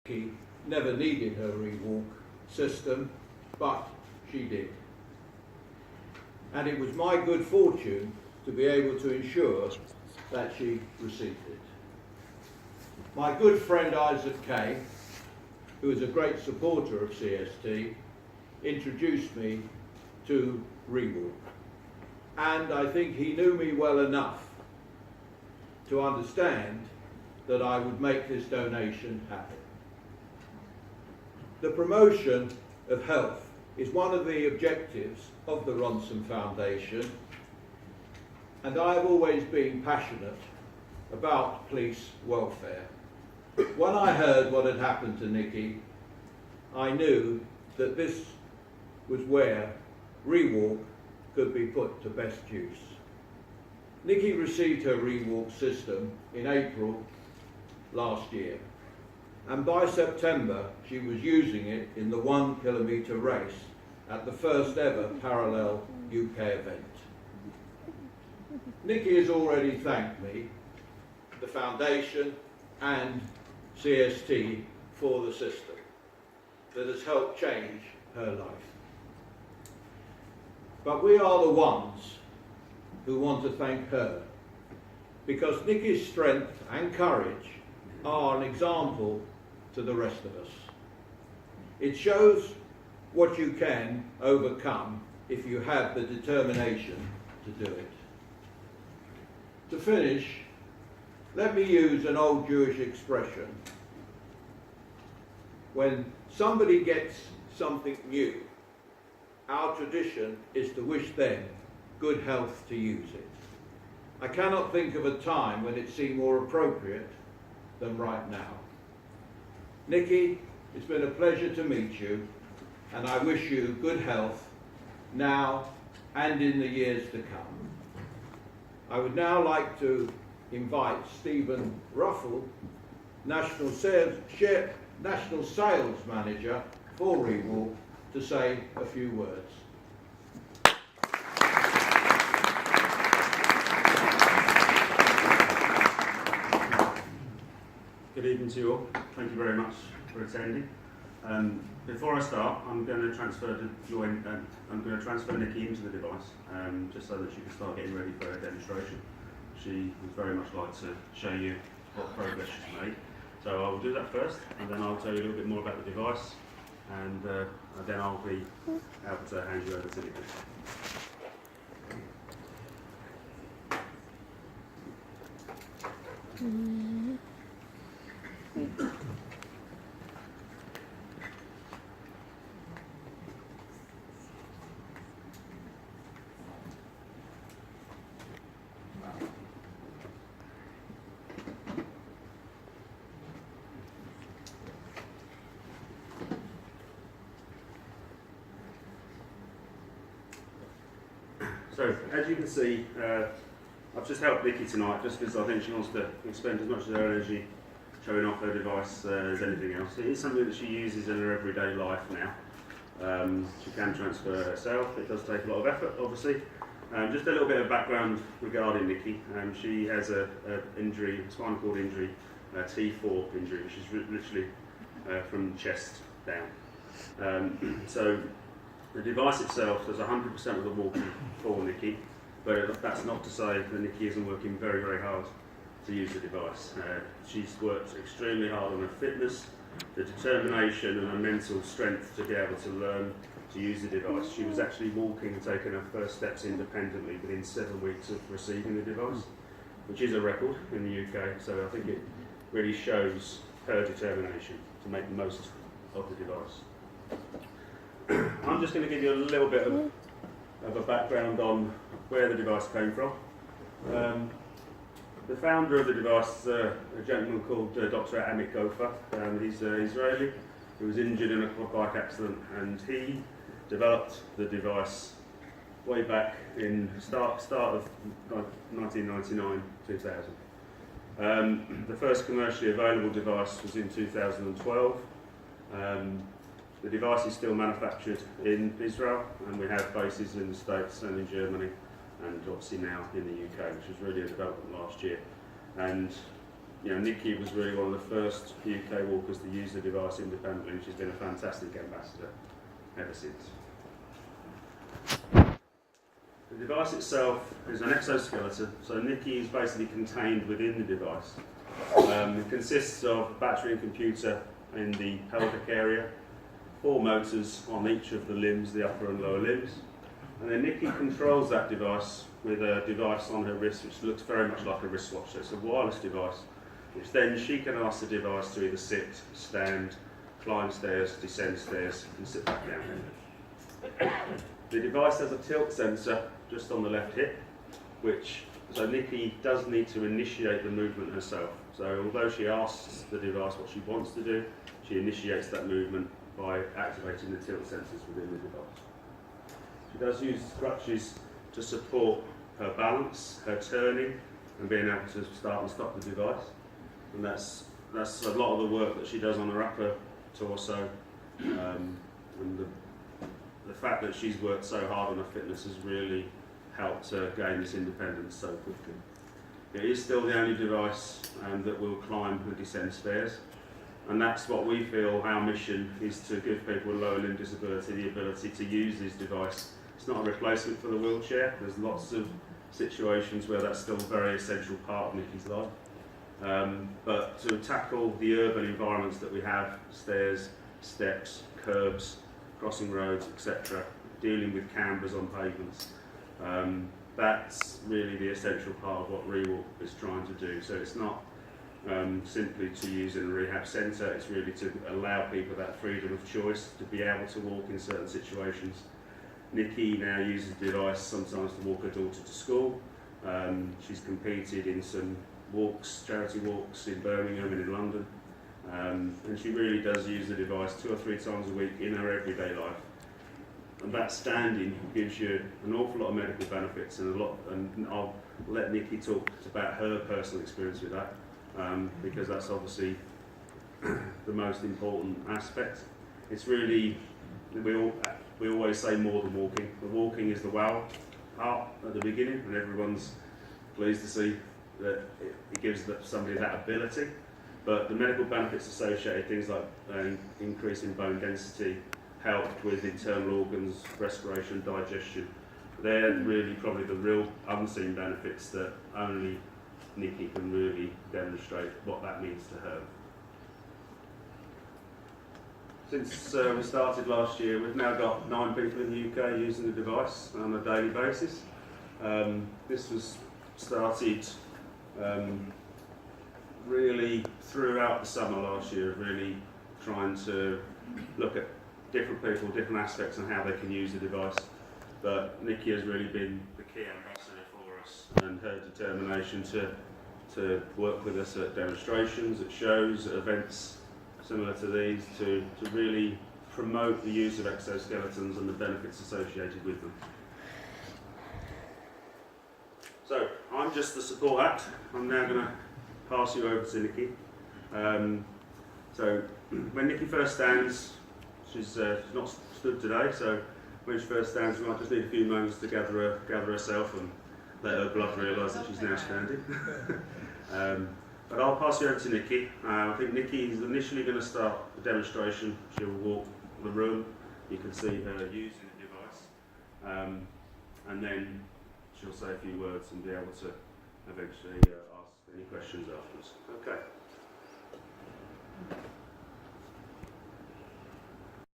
She never needed her rewalk system, but she did. And it was my good fortune to be able to ensure that she received it. My good friend Isaac Kay, who is a great supporter of CST, introduced me to Rewalk. And I think he knew me well enough to understand that I would make this donation happen. The promotion of health is one of the objectives of the Ronson Foundation, and I have always been passionate about police welfare. When I heard what had happened to Nikki, I knew that this was where Rewalk could be put to best use. Nikki received her Rewalk system in April last year, and by September she was using it in the 1 kilometre race at the first ever parallel UK event. Nikki has already thanked me, the Foundation and CST for the system that has helped change her life. But we are the ones who want to thank her, because Nikki's strength and courage are an example to the rest of us. It shows what you can overcome if you have the determination to do it. To finish, let me use an old Jewish expression. When somebody gets something new, our tradition is to wish them good health to use it. I cannot think of a time when it seemed more appropriate than right now. Nikki, it's been a pleasure to meet you, and I wish you good health now and in the years to come. I would now like to invite Stephen Ruffle, National Sales Manager for Rewalk, to say a few words. Good evening to you all. Thank you very much for attending. Before I start, I'm going to transfer Nikki into the device, just so that she can start getting ready for her demonstration. She would very much like to show you what progress she's made. So I'll do that first, and then I'll tell you a little bit more about the device, and then I'll be able to hand you over to Nikki. So, as you can see, I've just helped Nikki tonight just because I think she wants to expend as much of her energy showing off her device as anything else. It is something that she uses in her everyday life now. She can transfer herself. It does take a lot of effort, obviously. Just a little bit of background regarding Nikki. She has a injury, a spinal cord injury, a T4 injury, which is literally from the chest down. So the device itself does 100% of the walking for Nikki, but that's not to say that Nikki isn't working very, very hard to use the device. She's worked extremely hard on her fitness, the determination and her mental strength to be able to learn to use the device. She was actually walking and taking her first steps independently within 7 weeks of receiving the device, which is a record in the UK, so I think it really shows her determination to make the most of the device. I'm just going to give you a little bit of a background on where the device came from. The founder of the device is a gentleman called Dr. Amit Gopher. He's Israeli. He was injured in a quad bike accident, and he developed the device way back in start of 1999-2000. The first commercially available device was in 2012. The device is still manufactured in Israel, and we have bases in the States and in Germany, and obviously now in the UK, which was really a development last year. And Nikki was really one of the first UK walkers to use the device independently, and she's been a fantastic ambassador ever since. The device itself is an exoskeleton, so Nikki is basically contained within the device. It consists of a battery and computer in the pelvic area, 4 motors on each of the limbs, the upper and lower limbs, and then Nikki controls that device with a device on her wrist which looks very much like a wristwatch. So it's a wireless device, which then she can ask the device to either sit, stand, climb stairs, descend stairs, and sit back down. The device has a tilt sensor just on the left hip, so Nikki does need to initiate the movement herself. So although she asks the device what she wants to do, she initiates that movement by activating the tilt sensors within the device. She does use crutches to support her balance, her turning, and being able to start and stop the device. And that's a lot of the work that she does on her upper torso, and the fact that she's worked so hard on her fitness has really helped her gain this independence so quickly. It is still the only device that will climb and descend stairs, and that's what we feel our mission is, to give people with lower limb disability the ability to use this device. It's not a replacement for the wheelchair. There's lots of situations where that's still a very essential part of Nikki's life. But to tackle the urban environments that we have, stairs, steps, curbs, crossing roads, etc., dealing with cambers on pavements, that's really the essential part of what Rewalk is trying to do. So it's not simply to use in a rehab centre, it's really to allow people that freedom of choice to be able to walk in certain situations. Nikki now uses the device sometimes to walk her daughter to school. She's competed in some walks, charity walks in Birmingham and in London, and she really does use the device 2 or 3 times a week in her everyday life. And that standing gives you an awful lot of medical benefits, and I'll let Nikki talk about her personal experience with that, because that's obviously the most important aspect. It's really, we always say more than walking. The walking is the wow part at the beginning, and everyone's pleased to see that it gives somebody that ability. But the medical benefits associated, things like increase in bone density, help with internal organs, respiration, digestion, they're really probably the real unseen benefits that only Nikki can really demonstrate what that means to her. Since we started last year, we've now got 9 people in the UK using the device on a daily basis. This was started really throughout the summer last year, really trying to look at different people, different aspects and how they can use the device. But Nikki has really been the key ambassador for us, and her determination to work with us at demonstrations, at shows, at events similar to these, to really promote the use of exoskeletons and the benefits associated with them. So, I'm just the support act. I'm now going to pass you over to Nikki. So, when Nikki first stands, she's not stood today, so when she first stands, we might just need a few moments to gather herself and let her blood realise that she's now standing. But I'll pass you over to Nikki. I think Nikki is initially going to start the demonstration. She'll walk the room. You can see her using the device. And then she'll say a few words and be able to eventually ask any questions afterwards. Okay.